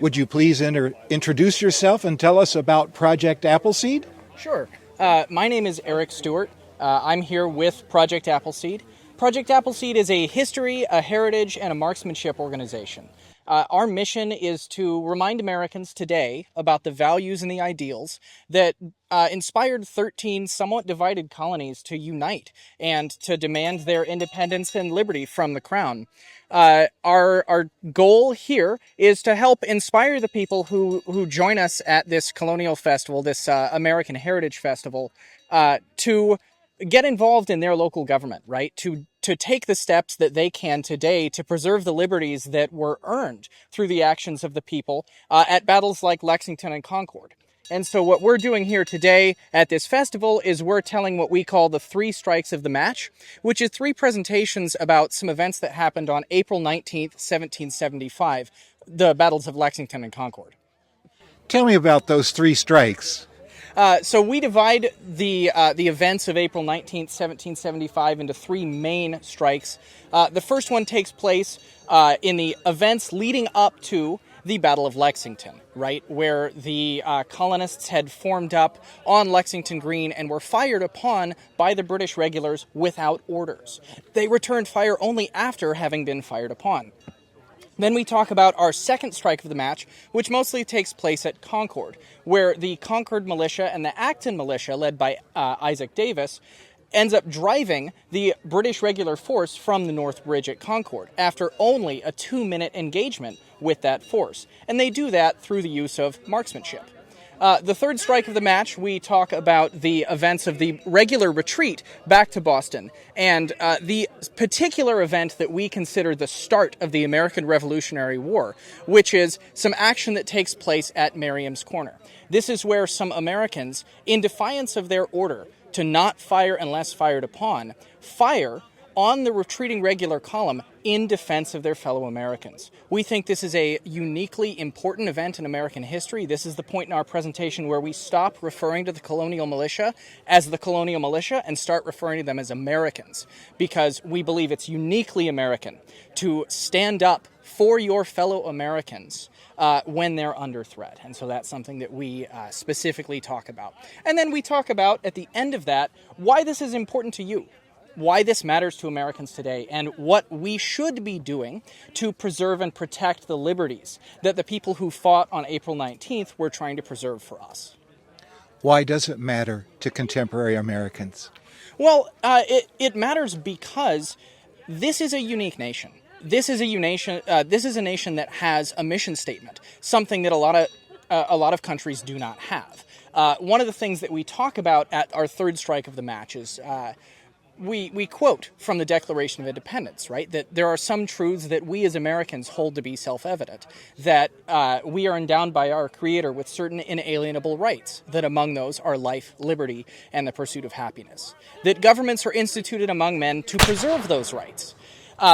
Would you please introduce yourself and tell us about Project Appleseed? Sure. My name is Eric Stewart. I'm here with Project Appleseed. Project Appleseed is a history, a heritage, and a marksmanship organization. Our mission is to remind Americans today about the values and the ideals that inspired 13 somewhat divided colonies to unite and to demand their independence and liberty from the crown. Our goal here is to help inspire the people who join us at this colonial festival, this American Heritage Festival, to get involved in their local government, right? To take the steps that they can today to preserve the liberties that were earned through the actions of the people at battles like Lexington and Concord. And so what we're doing here today at this festival is we're telling what we call the 3 strikes of the match, which is 3 presentations about some events that happened on April 19th, 1775, the battles of Lexington and Concord. Tell me about those 3 strikes. So we divide the events of April 19th, 1775 into 3 main strikes. The first one takes place in the events leading up to the Battle of Lexington, right, where the colonists had formed up on Lexington Green and were fired upon by the British regulars without orders. They returned fire only after having been fired upon. Then we talk about our second strike of the match, which mostly takes place at Concord, where the Concord militia and the Acton militia, led by Isaac Davis, ends up driving the British regular force from the North Bridge at Concord after only a 2-minute engagement with that force. And they do that through the use of marksmanship. The third strike of the match, we talk about the events of the regular retreat back to Boston, and the particular event that we consider the start of the American Revolutionary War, which is some action that takes place at Merriam's Corner. This is where some Americans, in defiance of their order to not fire unless fired upon, fire on the retreating regular column in defense of their fellow Americans. We think this is a uniquely important event in American history. This is the point in our presentation where we stop referring to the colonial militia as the colonial militia and start referring to them as Americans, because we believe it's uniquely American to stand up for your fellow Americans when they're under threat. And so that's something that we specifically talk about. And then we talk about, at the end of that, why this is important to you, why this matters to Americans today, and what we should be doing to preserve and protect the liberties that the people who fought on April 19th were trying to preserve for us. Why does it matter to contemporary Americans? Well, it matters because this is a unique nation. This is a nation that has a mission statement, something that a lot of countries do not have. One of the things that we talk about at our third strike of the match is we quote from the Declaration of Independence, right, that there are some truths that we as Americans hold to be self-evident, that we are endowed by our Creator with certain inalienable rights, that among those are life, liberty, and the pursuit of happiness, that governments are instituted among men to preserve those rights,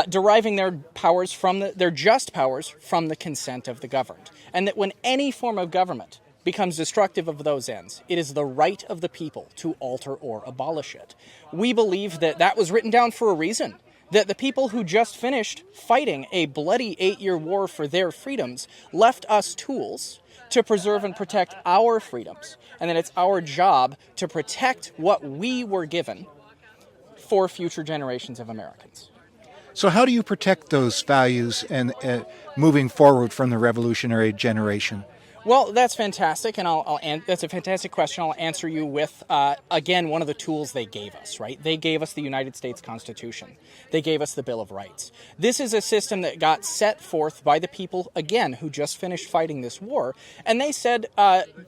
deriving their powers from their just powers from the consent of the governed, and that when any form of government becomes destructive of those ends, it is the right of the people to alter or abolish it. We believe that that was written down for a reason, that the people who just finished fighting a bloody 8-year war for their freedoms left us tools to preserve and protect our freedoms, and that it's our job to protect what we were given for future generations of Americans. So how do you protect those values and moving forward from the revolutionary generation? Well, that's fantastic, and that's a fantastic question. I'll answer you with, again, one of the tools they gave us, right? They gave us the United States Constitution. They gave us the Bill of Rights. This is a system that got set forth by the people, again, who just finished fighting this war, and they said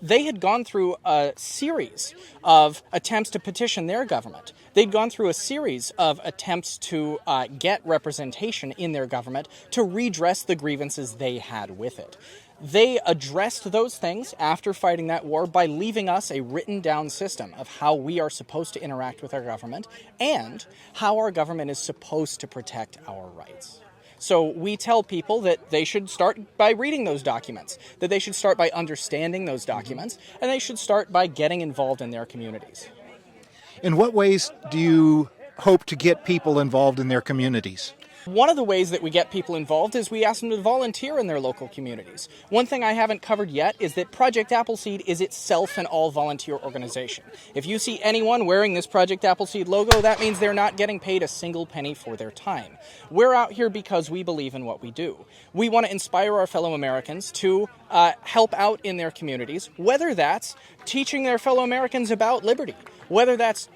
they had gone through a series of attempts to petition their government. They'd gone through a series of attempts to get representation in their government to redress the grievances they had with it. They addressed those things after fighting that war by leaving us a written down system of how we are supposed to interact with our government and how our government is supposed to protect our rights. So we tell people that they should start by reading those documents, that they should start by understanding those documents, and they should start by getting involved in their communities. In what ways do you hope to get people involved in their communities? One of the ways that we get people involved is we ask them to volunteer in their local communities. One thing I haven't covered yet is that Project Appleseed is itself an all-volunteer organization. If you see anyone wearing this Project Appleseed logo, that means they're not getting paid a single penny for their time. We're out here because we believe in what we do. We want to inspire our fellow Americans to help out in their communities, whether that's teaching their fellow Americans about liberty, whether that's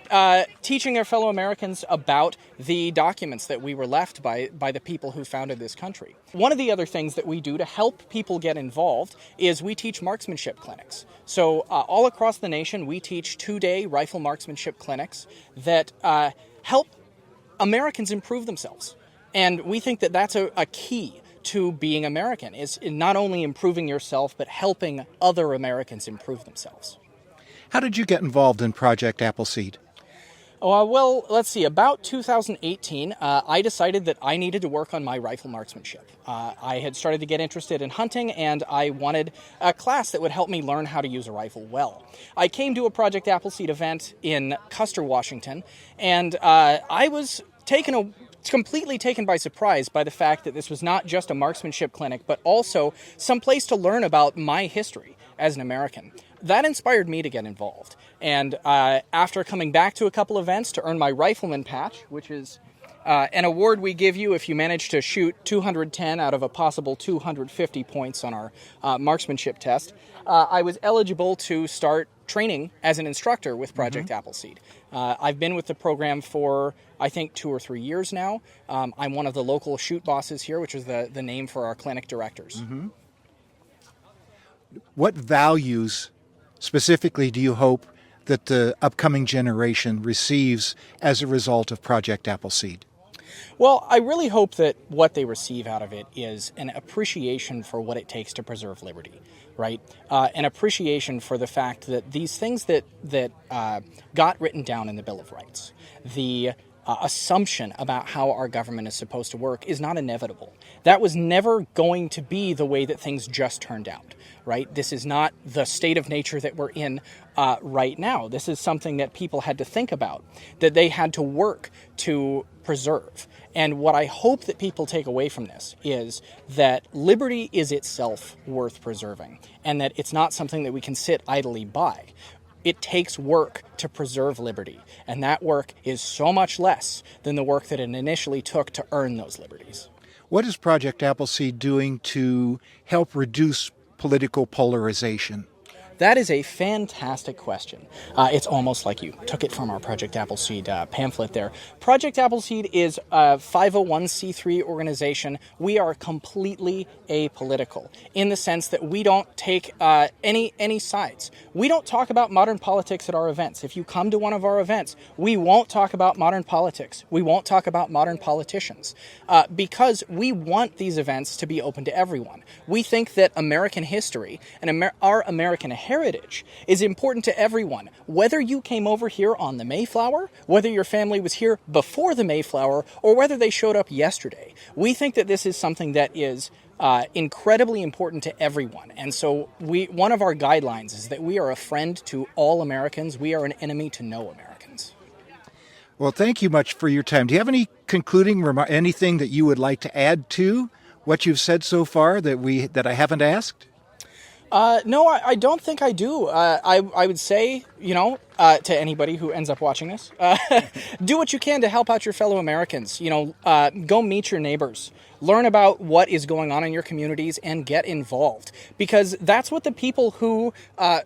teaching their fellow Americans about the documents that we were left by the people who founded this country. One of the other things that we do to help people get involved is we teach marksmanship clinics. So all across the nation, we teach 2-day rifle marksmanship clinics that help Americans improve themselves. And we think that that's a key to being American, is in not only improving yourself, but helping other Americans improve themselves. How did you get involved in Project Appleseed? Well, let's see. About 2018, I decided that I needed to work on my rifle marksmanship. I had started to get interested in hunting, and I wanted a class that would help me learn how to use a rifle well. I came to a Project Appleseed event in Custer, Washington, and I was completely taken by surprise by the fact that this was not just a marksmanship clinic, but also some place to learn about my history as an American. That inspired me to get involved. And after coming back to a couple events to earn my rifleman patch, which is an award we give you if you manage to shoot 210 out of a possible 250 points on our marksmanship test, I was eligible to start training as an instructor with Project Appleseed. I've been with the program for, I think, 2 or 3 years now. I'm one of the local shoot bosses here, which is the name for our clinic directors. What values specifically do you hope that the upcoming generation receives as a result of Project Appleseed? Well, I really hope that what they receive out of it is an appreciation for what it takes to preserve liberty, right? An appreciation for the fact that these things that got written down in the Bill of Rights, the assumption about how our government is supposed to work is not inevitable. That was never going to be the way that things just turned out, right? This is not the state of nature that we're in right now. This is something that people had to think about, that they had to work to preserve. And what I hope that people take away from this is that liberty is itself worth preserving, and that it's not something that we can sit idly by. It takes work to preserve liberty, and that work is so much less than the work that it initially took to earn those liberties. What is Project Appleseed doing to help reduce political polarization? That is a fantastic question. It's almost like you took it from our Project Appleseed pamphlet there. Project Appleseed is a 501c3 organization. We are completely apolitical in the sense that we don't take any sides. We don't talk about modern politics at our events. If you come to one of our events, we won't talk about modern politics. We won't talk about modern politicians because we want these events to be open to everyone. We think that American history and our American heritage is important to everyone, whether you came over here on the Mayflower, whether your family was here before the Mayflower, or whether they showed up yesterday. We think that this is something that is incredibly important to everyone. And so one of our guidelines is that we are a friend to all Americans. We are an enemy to no Americans. Well, thank you much for your time. Do you have any concluding anything that you would like to add to what you've said so far that I haven't asked? No, I don't think I do. I would say, to anybody who ends up watching this, do what you can to help out your fellow Americans. Go meet your neighbors. Learn about what is going on in your communities and get involved. Because that's what the people who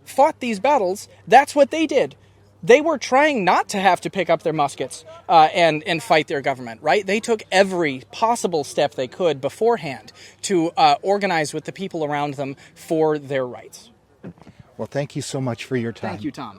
fought these battles, that's what they did. They were trying not to have to pick up their muskets and fight their government, right? They took every possible step they could beforehand to organize with the people around them for their rights. Well, thank you so much for your time. Thank you, Tom.